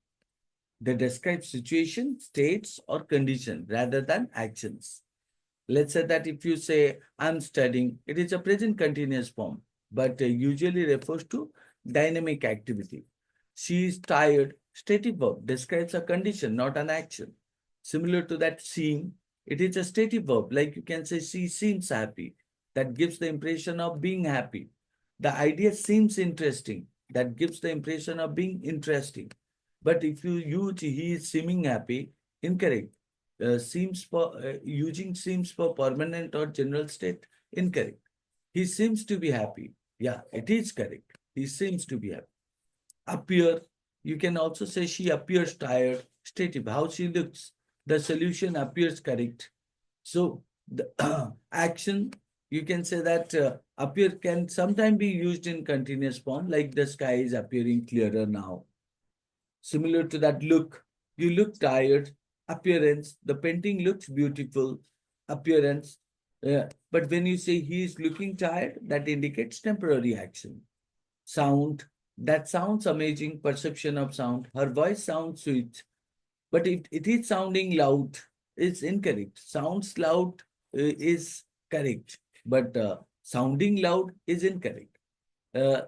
they describe situation, states, or condition rather than actions. Let's say that if you say, I'm studying, it is a present continuous form, but usually refers to dynamic activity. She is tired, stative verb, describes a condition, not an action. Similar to that, seem, it is a stative verb, like you can say, she seems happy. That gives the impression of being happy. The idea seems interesting. That gives the impression of being interesting. But if you use he is seeming happy, incorrect. Using seems for permanent or general state, incorrect. He seems to be happy. Yeah, it is correct. He seems to be happy. Appear, you can also say she appears tired, stative, how she looks. The solution appears correct. So the action, you can say that appear can sometimes be used in continuous form, like the sky is appearing clearer now. Similar to that, look, you look tired. Appearance, the painting looks beautiful. Appearance, but when you say he is looking tired, that indicates temporary action. Sound, that sounds amazing. Perception of sound, her voice sounds sweet, but it is sounding loud. It's incorrect. Sounds loud is correct, but sounding loud is incorrect.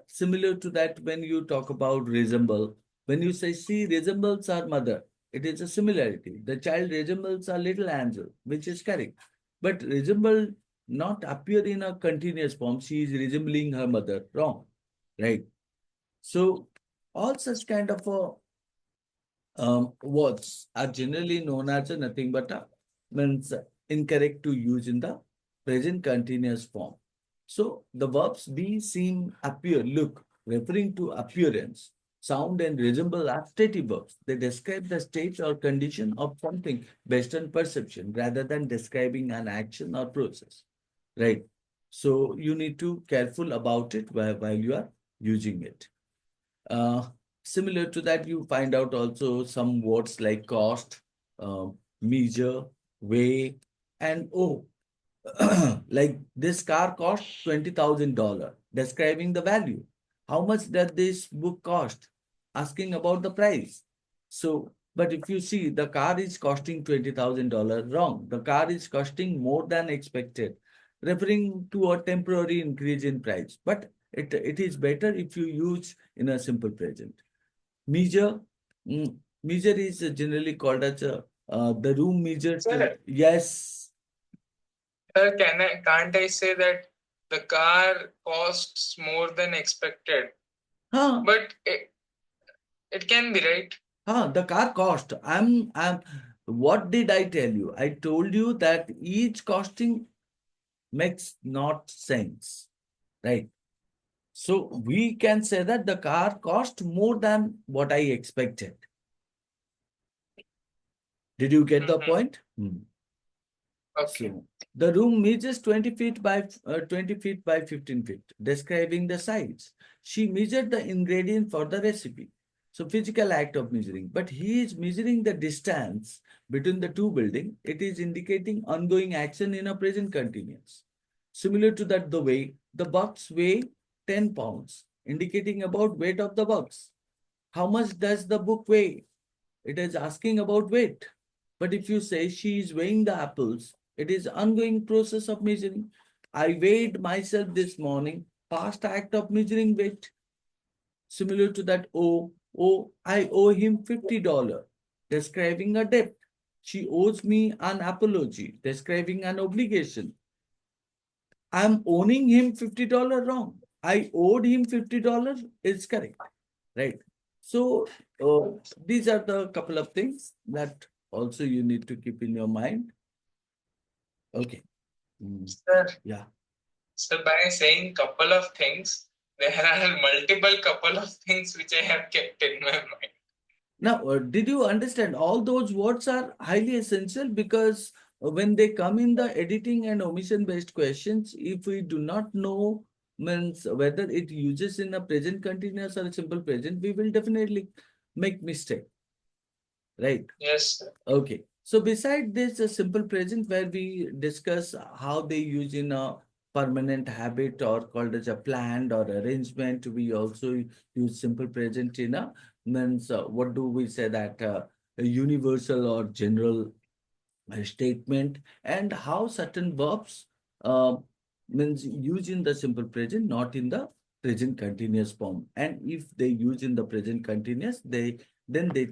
Similar to that, when you talk about resemble, when you say she resembles her mother, it is a similarity. The child resembles a little angel, which is correct. But resemble not appear in a continuous form. She is resembling her mother. Wrong. Right. So all such kind of words are generally known as a nothing but a means incorrect to use in the present continuous form. So the verbs be, seem, appear, look, referring to appearance, sound, and resemble are stative verbs. They describe the state or condition of something based on perception rather than describing an action or process. Right. So you need to careful about it while you are using it. Uh, Similar to that, you find out also some words like cost, uh, measure, weigh, and oh, like this car cost $20,000, describing the value. How much does this book cost? Asking about the price. So, but if you see the car is costing $20,000, wrong. The car is costing more than expected, referring to a temporary increase in price. But it is better if you use in a simple present. Measure, measure is generally called as the room measures. Sir, Yes. sir, can't I say that the car costs more than expected? Huh. But it can be, right? The car cost. What did I tell you? I told you that each costing makes not sense, right? So we can say that the car cost more than what I expected. Did you get the point? Okay. So the room measures 20 feet by 20 feet by 15 feet, describing the size. She measured the ingredient for the recipe. So physical act of measuring, but he is measuring the distance between the two buildings. It is indicating ongoing action in a present continuous. Similar to that, the box weigh 10 pounds, indicating about weight of the box. How much does the book weigh? It is asking about weight. But if you say she is weighing the apples, it is ongoing process of measuring. I weighed myself this morning, past act of measuring weight. Similar to that, I owe him $50, describing a debt. She owes me an apology, describing an obligation. I'm owning him $50 wrong. I owed him $50 is correct, right? So these are the couple of things that also you need to keep in your mind. Okay. Sir, Yeah. So by saying couple of things, there are multiple couple of things which I have kept in my mind. Now, did you understand all those words are highly essential because when they come in the editing and omission based questions, if we do not know means whether it uses in a present continuous or a simple present, we will definitely make mistake, right? Yes, sir. Okay. So beside this, a simple present where we discuss how they use in a permanent habit or called as a planned or arrangement, we also use simple present in a means what do we say that a universal or general statement and how certain verbs uh, means use in the simple present, not in the present continuous form. And if they use in the present continuous, they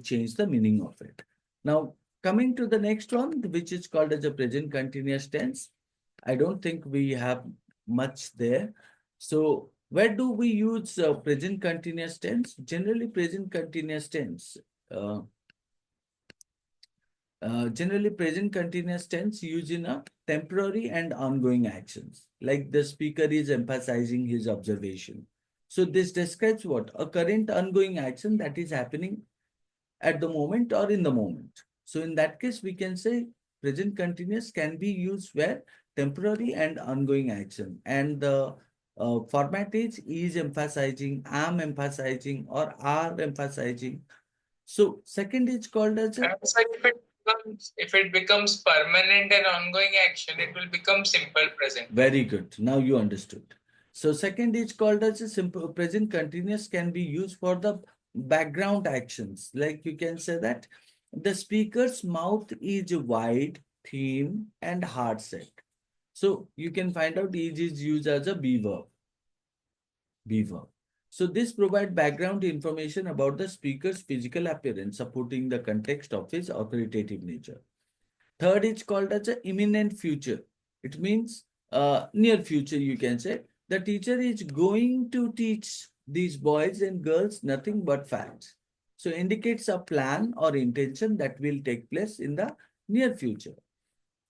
change the meaning of it. Now, coming to the next one, which is called as a present continuous tense. I don't think we have much there. So, where do we use present continuous tense? Generally, present continuous tense. Uh, Generally, present continuous tense used in a temporary and ongoing actions, like the speaker is emphasizing his observation. So this describes what? A current ongoing action that is happening at the moment or in the moment. So in that case, we can say present continuous can be used where temporary and ongoing action. And the format is emphasizing, am emphasizing, or are emphasizing. So second is called as a And so if it becomes permanent and ongoing action, it will become simple present. very good. Now you understood. So second is called as a simple present continuous can be used for the background actions. Like you can say that the speaker's mouth is wide, thin, and hard set. So you can find out is used as a be verb. Be verb. So this provide background information about the speaker's physical appearance, supporting the context of his authoritative nature. Third is called as a imminent future. It means near future, you can say. The teacher is going to teach these boys and girls nothing but facts. So indicates a plan or intention that will take place in the near future.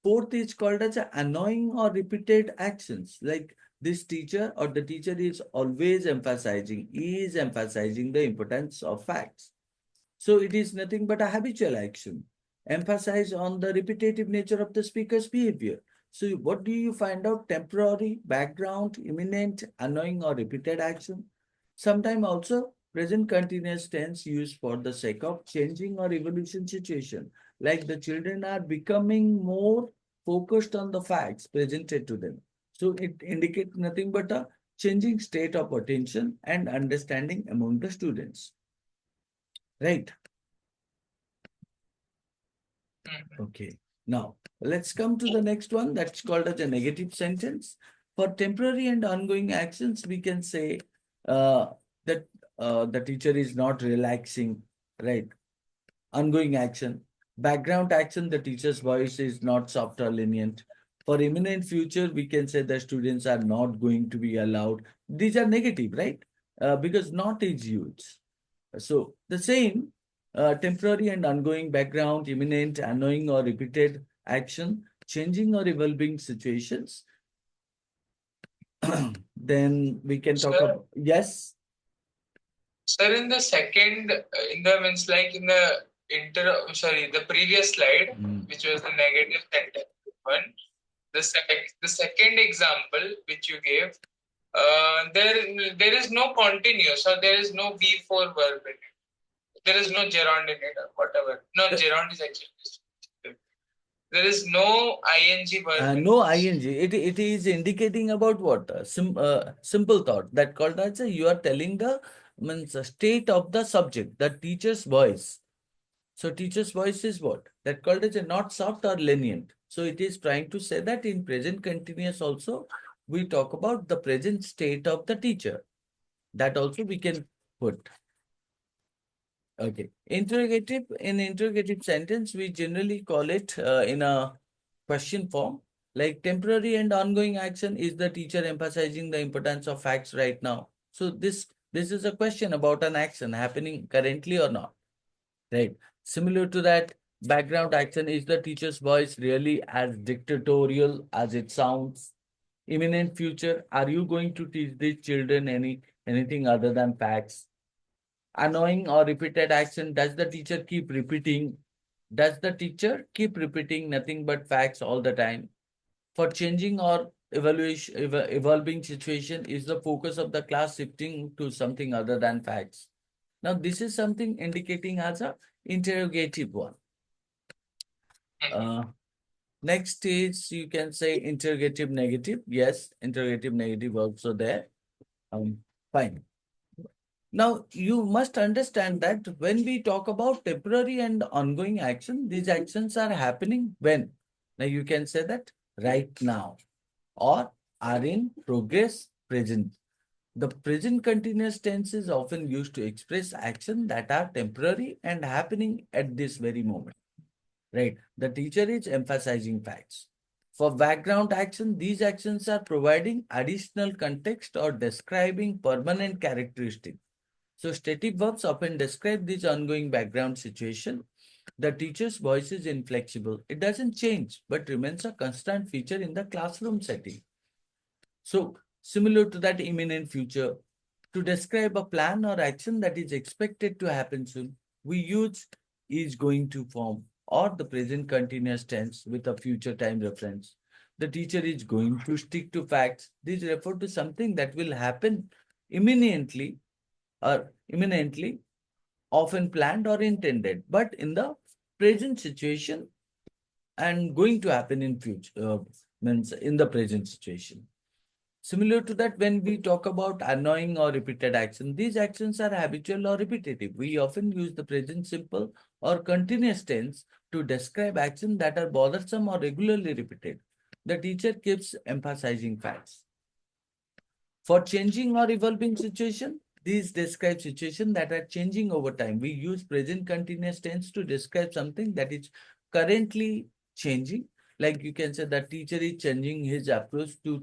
Fourth is called as a annoying or repeated actions. Like this teacher or the teacher is emphasizing the importance of facts. So it is nothing but a habitual action. Emphasize on the repetitive nature of the speaker's behavior. So what do you find out? Temporary, background, imminent, annoying or repeated action. Sometimes also present continuous tense used for the sake of changing or evolution situation. Like the children are becoming more focused on the facts presented to them. So it indicates nothing but a changing state of attention and understanding among the students. Right? Mhm. Okay. Now, let's come to the next one that's called as a negative sentence. For temporary and ongoing actions, we can say uh, that the teacher is not relaxing, right? Ongoing action. Background action, the teacher's voice is not soft or lenient. For imminent future, we can say the students are not going to be allowed. These are negative, right? Because not is used. So the same temporary and ongoing background, imminent, annoying or repeated action, changing or evolving situations. Then we can talk Sir, about, yes. sir, in the second, in the means like in the sorry, the previous slide, Mm. which was the negative sentence one, the second example which you gave, there is no continuous or there is no V4 verb in it. There is no gerund in it or whatever. No, Uh, gerund is actually. There is no ing verb in no this. ing. It is indicating about what? Simple thought that called as you are telling the means state of the subject, the teacher's voice. So teacher's voice is what? That called as a not soft or lenient. So it is trying to say that in present continuous also, we talk about the present state of the teacher. That also we can put. Okay. Interrogative, in interrogative sentence, we generally call it in a question form. Like temporary and ongoing action is the teacher emphasizing the importance of facts right now. So this is a question about an action happening currently or not. Right. Similar to that, background action is the teacher's voice really as dictatorial as it sounds. Imminent future, are you going to teach these children anything other than facts? Annoying or repeated action, does the teacher keep repeating? Does the teacher keep repeating nothing but facts all the time? For changing or evolving situation, is the focus of the class shifting to something other than facts? Now, this is something indicating as a interrogative one. Uh, Next is, you can say interrogative negative. Yes, interrogative negative also there. Um, Fine. Now, you must understand that when we talk about temporary and ongoing action, these actions are happening when? Now, you can say that right now or are in progress present. The present continuous tense is often used to express action that are temporary and happening at this very moment. Right? The teacher is emphasizing facts. For background action, these actions are providing additional context or describing permanent characteristics. So static verbs often describe this ongoing background situation. The teacher's voice is inflexible. It doesn't change, but remains a constant feature in the classroom setting. So similar to that imminent future, to describe a plan or action that is expected to happen soon, we use is going to form or the present continuous tense with a future time reference. The teacher is going to stick to facts. These refer to something that will happen imminently or imminently, often planned or intended, but in the present situation and going to happen in future, means in the present situation. Similar to that, when we talk about annoying or repeated action, these actions are habitual or repetitive. We often use the present simple or continuous tense to describe actions that are bothersome or regularly repeated. The teacher keeps emphasizing facts. For changing or evolving situation, these describe situation that are changing over time. We use present continuous tense to describe something that is currently changing. Like you can say that teacher is changing his approach to